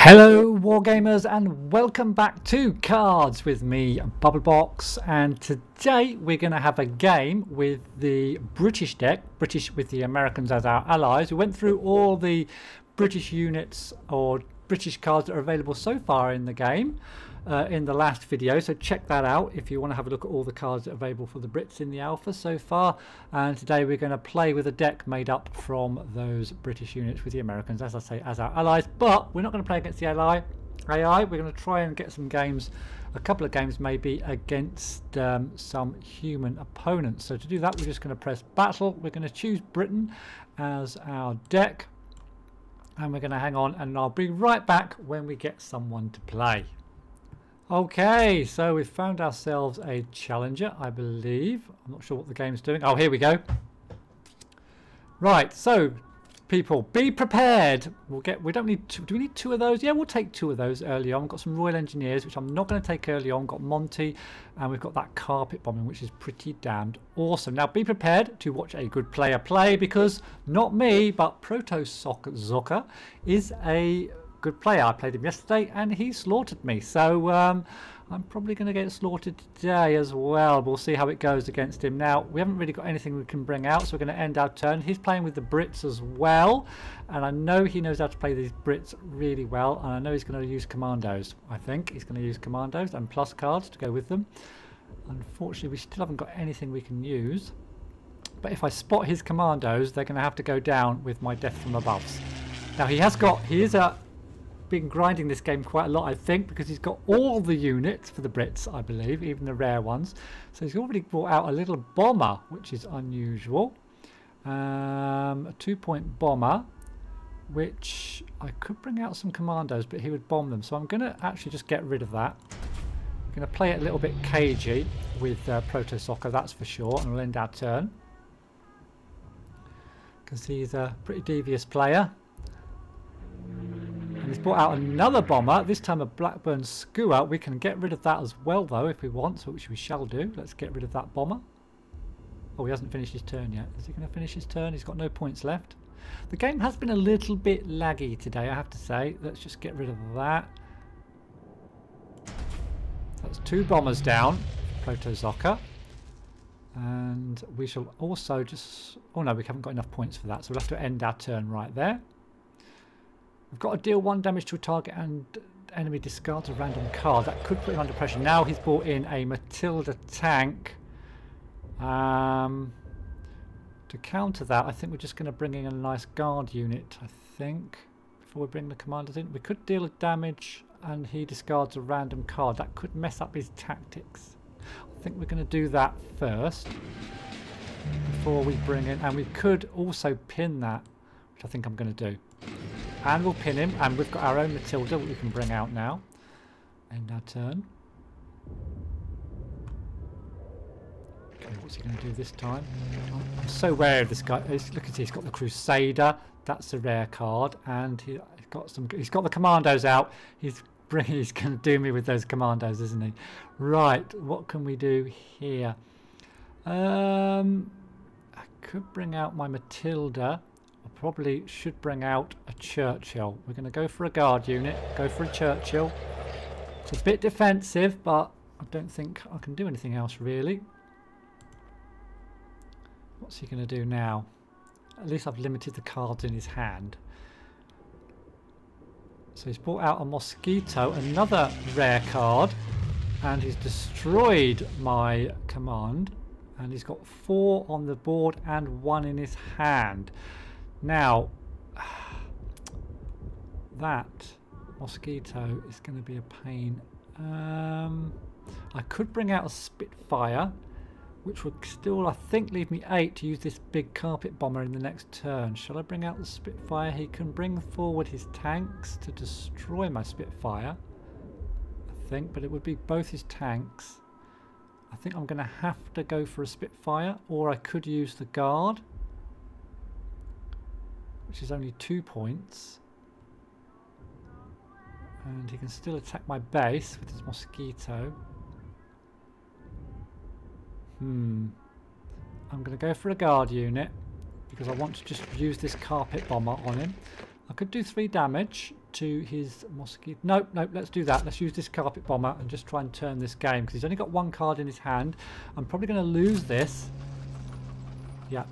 Hello Wargamers and welcome back to Cards with me, Bubblebox, and today we're going to have a game with the British deck, British with the Americans as our allies. We went through all the British units or British cards that are available so far in the game in the last video, so check that out if you want to have a look at all the cards that are available for the Brits in the alpha so far. And today we're going to play with a deck made up from those British units with the Americans, as I say, as our allies. But we're not going to play against the AI. We're going to try and get some games, a couple of games maybe, against some human opponents. So to do that, we're just going to press battle. We're going to choose Britain as our deck, and we're going to hang on, and I'll be right back when we get someone to play. Okay, so we've found ourselves a challenger, I believe. I'm not sure what the game's doing. Oh, here we go. Right, so people, be prepared. We don't need two. Do we need two of those? Yeah, we'll take two of those early on. We've got some Royal Engineers, which I'm not going to take early on. We've got Monty, and we've got that carpet bombing, which is pretty damned awesome. Now, be prepared to watch a good player play, because not me, but Proto Zocker is a good player. I played him yesterday and he slaughtered me, so I'm probably going to get slaughtered today as well. We'll see how it goes against him. Now, we haven't really got anything we can bring out, so we're going to end our turn. He's playing with the Brits as well, and I know he knows how to play these Brits really well, and I know he's going to use commandos. I think he's going to use commandos and plus cards to go with them. Unfortunately, we still haven't got anything we can use, but if I spot his commandos, they're going to have to go down with my death from aboves. Now, he is been grinding this game quite a lot, I think, because he's got all the units for the Brits, I believe, even the rare ones. So he's already brought out a little bomber, which is unusual. A 2-point bomber, which I could bring out some commandos, but he would bomb them. So I'm going to actually just get rid of that. I'm going to play it a little bit cagey with Proto Soccer, that's for sure, and we'll end our turn, because he's a pretty devious player. He's brought out another bomber, this time a Blackburn Skua. We can get rid of that as well, though, if we want, so which we shall do. Let's get rid of that bomber. Oh, he hasn't finished his turn yet. Is he going to finish his turn? He's got no points left. The game has been a little bit laggy today, I have to say. Let's just get rid of that. That's two bombers down, Protozoka. And we shall also just... Oh no, we haven't got enough points for that, so we'll have to end our turn right there. We've got to deal 1 damage to a target and enemy discards a random card. That could put him under pressure. Now he's brought in a Matilda tank. To counter that, I think we're just going to bring in a nice guard unit, I think, before we bring the commanders in. We could deal damage and he discards a random card. That could mess up his tactics. I think we're going to do that first before we bring in... And we could also pin that, which I think I'm going to do. And we'll pin him, and we've got our own Matilda that we can bring out now. End our turn. Okay, what's he going to do this time? I'm so wary of this guy. Look at he's got the Crusader. That's a rare card, and he's got the commandos out. He's going to do me with those commandos, isn't he? Right, what can we do here? I could bring out my Matilda. I probably should bring out a Churchill. We're going to go for a guard unit, go for a Churchill. It's a bit defensive, but I don't think I can do anything else really. What's he going to do now? At least I've limited the cards in his hand. So he's brought out a Mosquito, another rare card, and he's destroyed my command. And he's got 4 on the board and 1 in his hand. Now, that Mosquito is going to be a pain. I could bring out a Spitfire, which would still, I think, leave me 8 to use this big carpet bomber in the next turn. Shall I bring out the Spitfire? He can bring forward his tanks to destroy my Spitfire, I think, but it would be both his tanks. I think I'm going to have to go for a Spitfire, or I could use the guard, which is only 2 points, and he can still attack my base with his Mosquito. I'm going to go for a guard unit because I want to just use this carpet bomber on him. I could do 3 damage to his mosquito. Nope, nope, let's do that. Let's use this carpet bomber and just try and turn this game, because he's only got 1 card in his hand. I'm probably going to lose this. Yeah.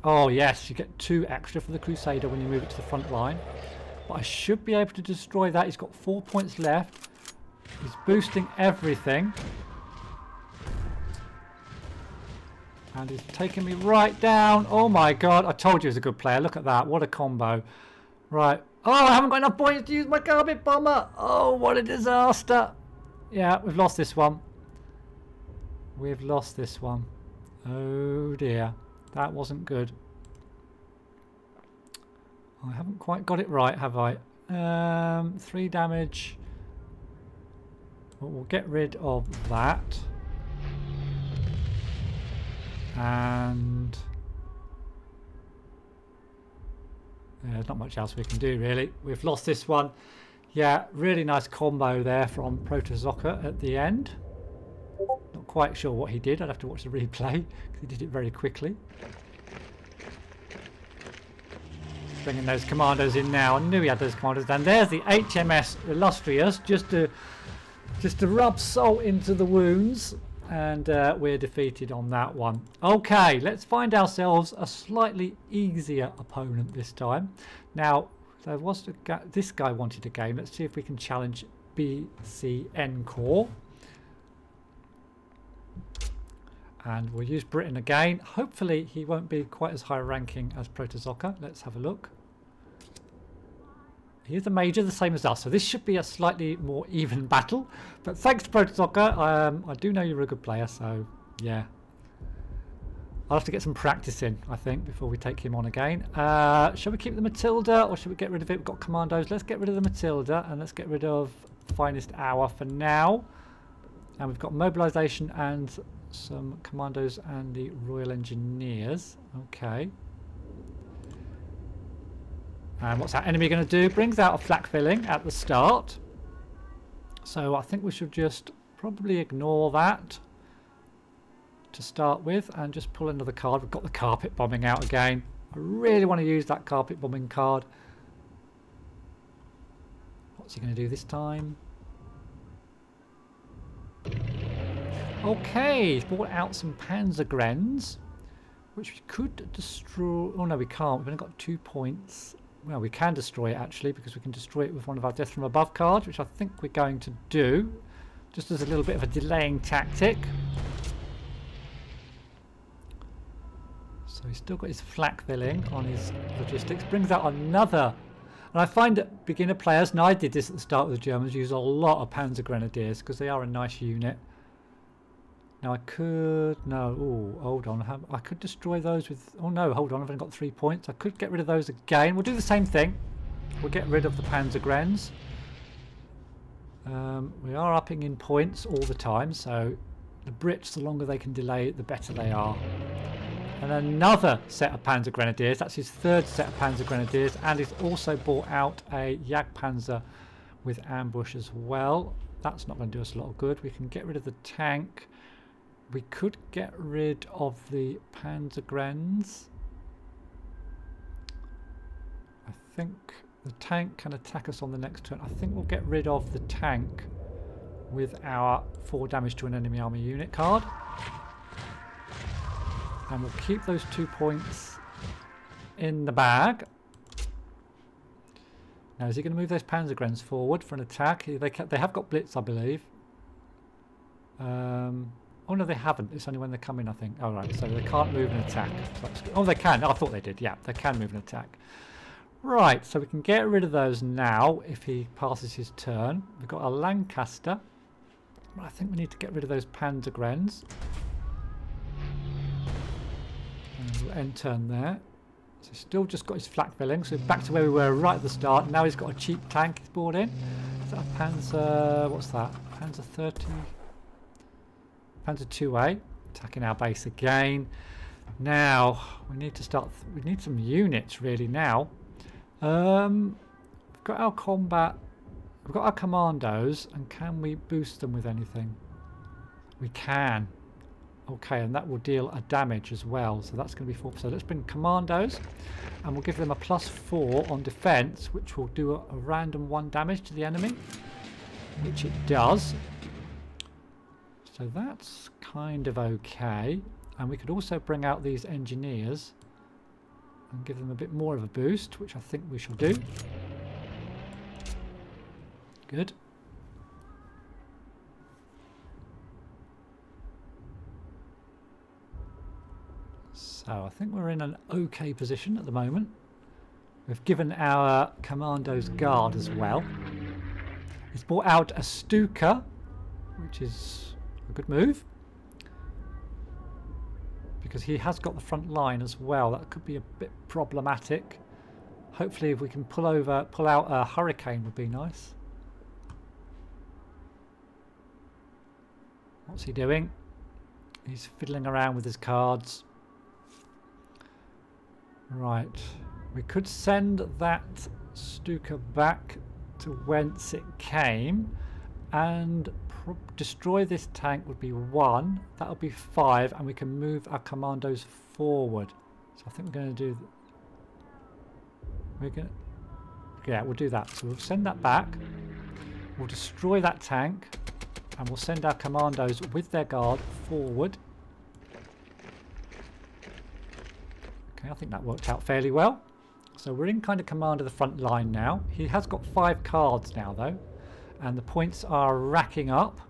Oh, yes, you get 2 extra for the Crusader when you move it to the front line. But I should be able to destroy that. He's got 4 points left. He's boosting everything. And he's taking me right down. Oh my god, I told you he was a good player. Look at that, what a combo. Right. Oh, I haven't got enough points to use my carpet bomber. Oh, what a disaster. Yeah, we've lost this one. We've lost this one. Oh dear, that wasn't good. I haven't quite got it right, have I? 3 damage. Well, we'll get rid of that. And there's not much else we can do really. We've lost this one. Yeah, really nice combo there from Protozoka at the end. Not quite sure what he did. I'd have to watch the replay because he did it very quickly. Bringing those commandos in now. I knew he had those commandos. And there's the HMS Illustrious just to rub salt into the wounds. And we're defeated on that one. Okay, let's find ourselves a slightly easier opponent this time. Now, there was this guy wanted a game. Let's see if we can challenge BCN Core. And we'll use Britain again. Hopefully he won't be quite as high ranking as Protozoka. Let's have a look. He is a major, the same as us, so this should be a slightly more even battle. But thanks to Protozoka, I do know you're a good player, so yeah. I'll have to get some practice in, I think, before we take him on again. Shall we keep the Matilda, or should we get rid of it? We've got commandos. Let's get rid of the Matilda, and let's get rid of Finest Hour for now. And we've got mobilisation and some commandos and the Royal Engineers. Okay. And what's our enemy going to do? Brings out a flak filling at the start. So I think we should just probably ignore that to start with and just pull another card. We've got the carpet bombing out again. I really want to use that carpet bombing card. What's he going to do this time? Okay, he's brought out some Panzergrens, which we could destroy. Oh no, we can't. We've only got 2 points. Well, we can destroy it actually, because we can destroy it with one of our Death from Above cards, which I think we're going to do, just as a little bit of a delaying tactic. So he's still got his flak filling on his logistics. Brings out another. And I find that beginner players, and I did this at the start with the Germans, use a lot of Panzer Grenadiers because they are a nice unit. Now I could, no, oh, hold on, I could destroy those with, oh no, hold on, I've only got 3 points. I could get rid of those again. We'll do the same thing. We'll get rid of the Panzergrens. We are upping in points all the time, so the Brits, the longer they can delay it, the better they are. And another set of Panzer Grenadiers, that's his 3rd set of Panzer Grenadiers, and he's also bought out a Jagdpanzer with ambush as well. That's not going to do us a lot of good. We can get rid of the tank. We could get rid of the Panzergrens. I think the tank can attack us on the next turn. I think we'll get rid of the tank with our 4 damage to an enemy army unit card. And we'll keep those 2 points in the bag. Now, is he going to move those Panzergrens forward for an attack? They have got Blitz, I believe. Oh no, they haven't. It's only when they come in, I think. Oh right, so they can't move an attack. Oh, they can. Oh, I thought they did. Yeah, they can move an attack. Right, so we can get rid of those now if he passes his turn. We've got a Lancaster. I think we need to get rid of those Panzergrens. And we'll end turn there. So he's still just got his flak filling, so back to where we were right at the start. Now he's got a cheap tank he's brought in. Is that a Panzer... what's that? Panzer 30... Panzer 2A, attacking our base again. Now, we need to start... we need some units, really, now. We've got our combat... we've got our commandos, and can we boost them with anything? We can. Okay, and that will deal a damage as well. So that's going to be 4%. So let's bring commandos, and we'll give them a +4 on defense, which will do a random 1 damage to the enemy, which it does. So that's kind of okay. And we could also bring out these engineers and give them a bit more of a boost, which I think we shall do. Good. So I think we're in an okay position at the moment. We've given our commandos guard as well. He's brought out a Stuka, which is a good move, because he has got the front line as well. That could be a bit problematic. Hopefully if we can pull out a hurricane would be nice. What's he doing? He's fiddling around with his cards. Right, we could send that Stuka back to whence it came, and destroy this tank would be 1. That would be 5, and we can move our commandos forward. So I think we're going to do. Yeah, we'll do that. So we'll send that back. We'll destroy that tank, and we'll send our commandos with their guard forward. Okay, I think that worked out fairly well. So we're in kind of command of the front line now. He has got 5 cards now though, and the points are racking up.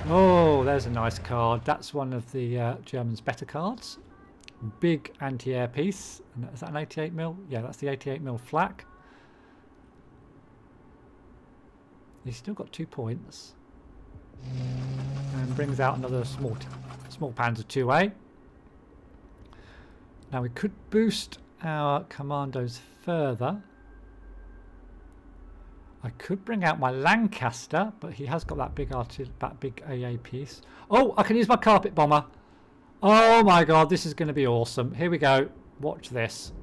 Oh, there's a nice card. That's one of the Germans' better cards. Big anti-air piece. Is that an 88mm? Yeah, that's the 88mm flak. He's still got 2 points. And brings out another small Panzer 2A. Now we could boost our commandos further. I could bring out my Lancaster, but he has got that big AA piece. Oh, I can use my carpet bomber. Oh my god, this is going to be awesome. Here we go. Watch this.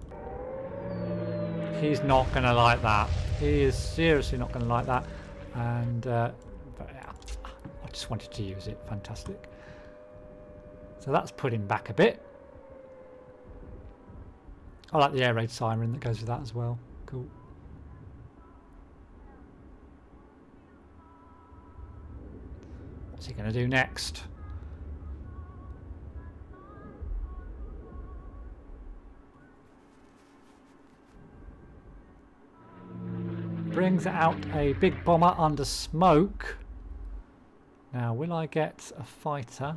He's not going to like that. He is seriously not going to like that. And but yeah, I just wanted to use it. Fantastic. So that's put him back a bit. I like the air raid siren that goes with that as well. Cool. What's he going to do next? Brings out a big bomber under smoke. Now, will I get a fighter?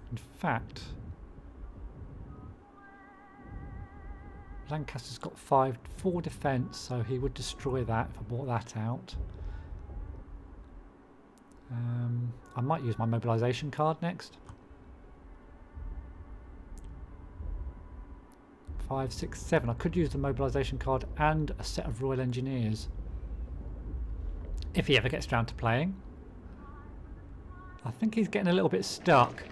In fact, Lancaster's got 4 defense, so he would destroy that if I brought that out. I might use my mobilization card next. 5, 6, 7. I could use the mobilization card and a set of Royal Engineers if he ever gets round to playing. I think he's getting a little bit stuck.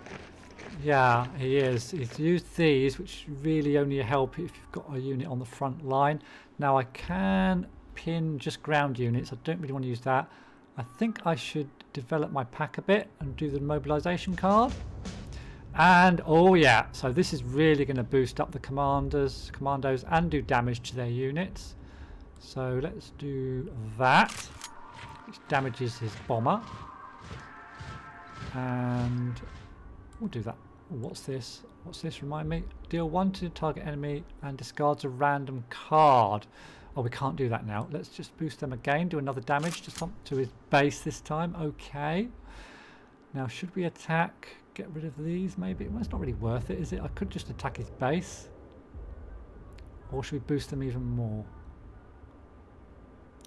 Yeah, he is. He's used these, which really only help if you've got a unit on the front line. Now I can pin just ground units. I don't really want to use that. I think I should develop my pack a bit and do the mobilization card. And oh yeah, so this is really going to boost up the commandos and do damage to their units. So let's do that, which damages his bomber. And we'll do that. What's this? What's this? Remind me. Deal 1 to target enemy and discards a random card. Oh, we can't do that now. Let's just boost them again. Do another damage to his base this time. Okay. Now, should we attack? Get rid of these, maybe? Well, it's not really worth it, is it? I could just attack his base. Or should we boost them even more?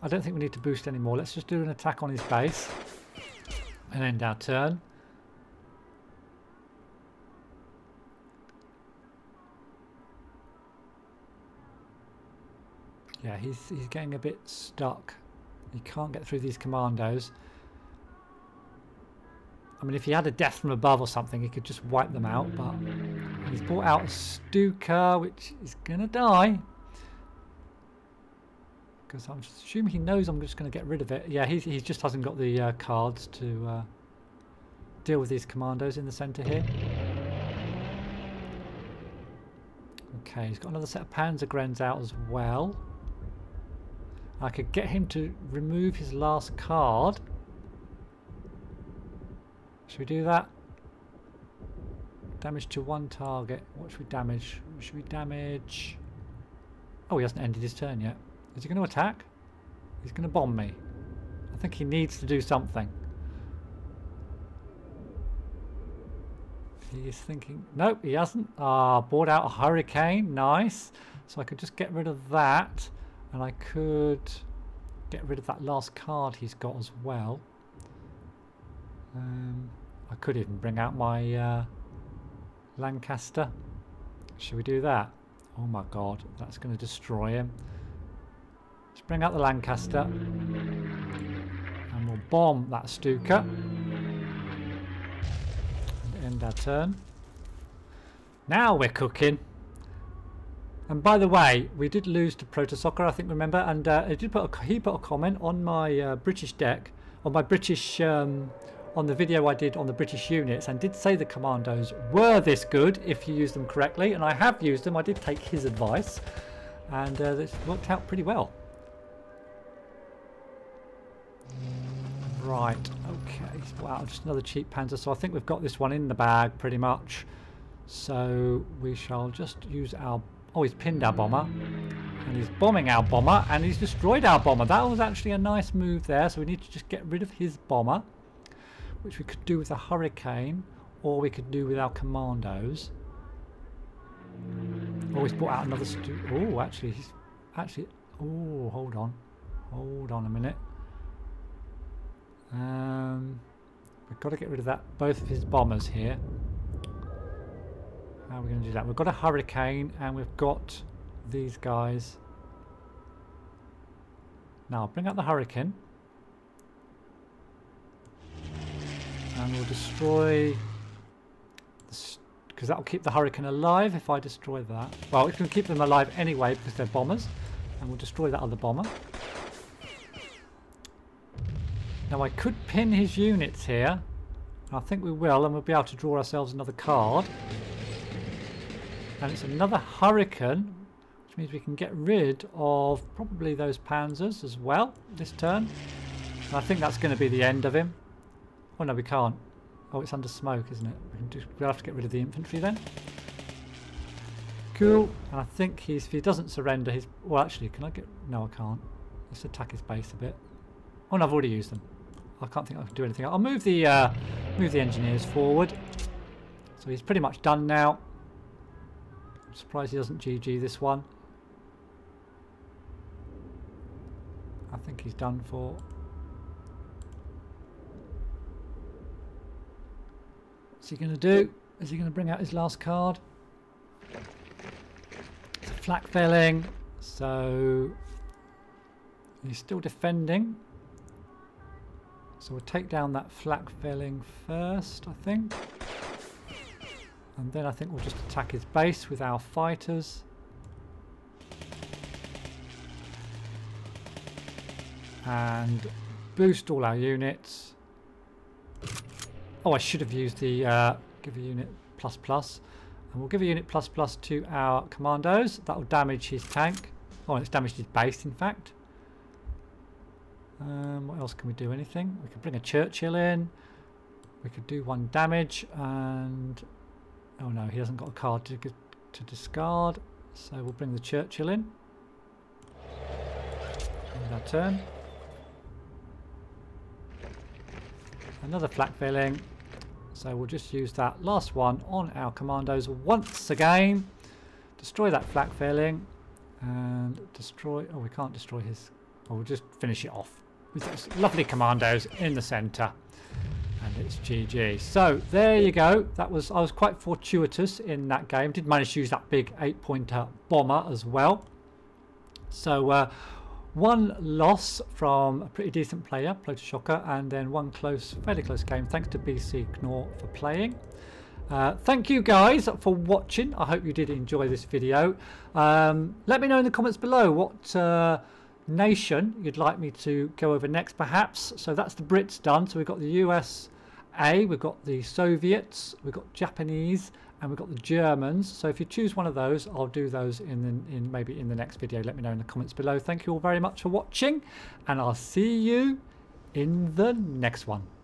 I don't think we need to boost anymore. Let's just do an attack on his base and end our turn. Yeah, he's getting a bit stuck. He can't get through these commandos. I mean, if he had a death from above or something, he could just wipe them out, but he's brought out a Stuka, which is going to die. Because I'm assuming he knows I'm just going to get rid of it. Yeah, he just hasn't got the cards to deal with these commandos in the centre here. Okay, he's got another set of Panzergrens out as well. I could get him to remove his last card. Should we do that? Damage to one target. What should we damage? Should we damage... Oh, he hasn't ended his turn yet. Is he going to attack? He's going to bomb me. I think he needs to do something. He is thinking... Nope, he hasn't. Ah, brought out a hurricane. Nice. So I could just get rid of that. And I could get rid of that last card he's got as well. I could even bring out my Lancaster. Should we do that? Oh my god, that's going to destroy him. Let's bring out the Lancaster. And we'll bomb that Stuka. And end our turn. Now we're cooking. And by the way, we did lose to Proto Soccer, I think, remember? And he put a comment on my British deck, on my British... on the video I did on the British units, and did say the commandos were this good if you use them correctly, and I have used them. I did take his advice, and it's worked out pretty well. Right, okay, wow, just another cheap Panzer, so I think we've got this one in the bag pretty much. So we shall just use our... Oh, he's pinned our bomber, and he's bombing our bomber, and he's destroyed our bomber. That was actually a nice move there, so we need to just get rid of his bomber, which we could do with a hurricane, or we could do with our commandos. Oh, he's brought out another... Oh, actually, he's... Actually... Oh, hold on. Hold on a minute. We've got to get rid of that, both of his bombers here. How are we going to do that? We've got a hurricane, and we've got these guys. Now, I'll bring out the hurricane. And we'll destroy... Because that'll keep the hurricane alive if I destroy that. Well, it's going to keep them alive anyway because they're bombers. And we'll destroy that other bomber. Now I could pin his units here. I think we will, and we'll be able to draw ourselves another card. And it's another hurricane, which means we can get rid of probably those panzers as well this turn. And I think that's going to be the end of him. Oh no, we can't. Oh, it's under smoke, isn't it? We'll have to get rid of the infantry then. Cool. And I think if he doesn't surrender his... Well, actually, can I get... No, I can't. Let's attack his base a bit. Oh no, I've already used them. I can't think I can do anything. I'll move the engineers forward. So he's pretty much done now. I'm surprised he doesn't GG this one. I think he's done for. What's he going to do? Is he going to bring out his last card? It's a flak felling. So he's still defending. So we'll take down that flak felling first, I think. And then I think we'll just attack his base with our fighters. And boost all our units. Oh, I should have used the give a unit ++. And we'll give a unit ++ to our commandos. That will damage his tank. Oh, it's damaged his base, in fact. What else can we do? Anything? We could bring a Churchill in. We could do 1 damage, and oh no, he hasn't got a card to discard, so we'll bring the Churchill in. End our turn. Another flak filling, so we'll just use that last one on our commandos once again. Destroy that flak filling and destroy. Oh, we can't destroy his. Oh, we'll just finish it off with those lovely commandos in the centre, and it's GG. So there you go. That was, I was quite fortuitous in that game. Did manage to use that big 8-pointer bomber as well. So 1 loss from a pretty decent player, Proto Shocker, and then 1 close, fairly close game. Thanks to BC Knorr for playing. Thank you guys for watching. I hope you did enjoy this video. Let me know in the comments below what nation you'd like me to go over next, perhaps. So that's the Brits done. So we've got the USA, we've got the Soviets, we've got Japanese, and we've got the Germans. So if you choose one of those, I'll do those maybe in the next video. Let me know in the comments below. Thank you all very much for watching, and I'll see you in the next one.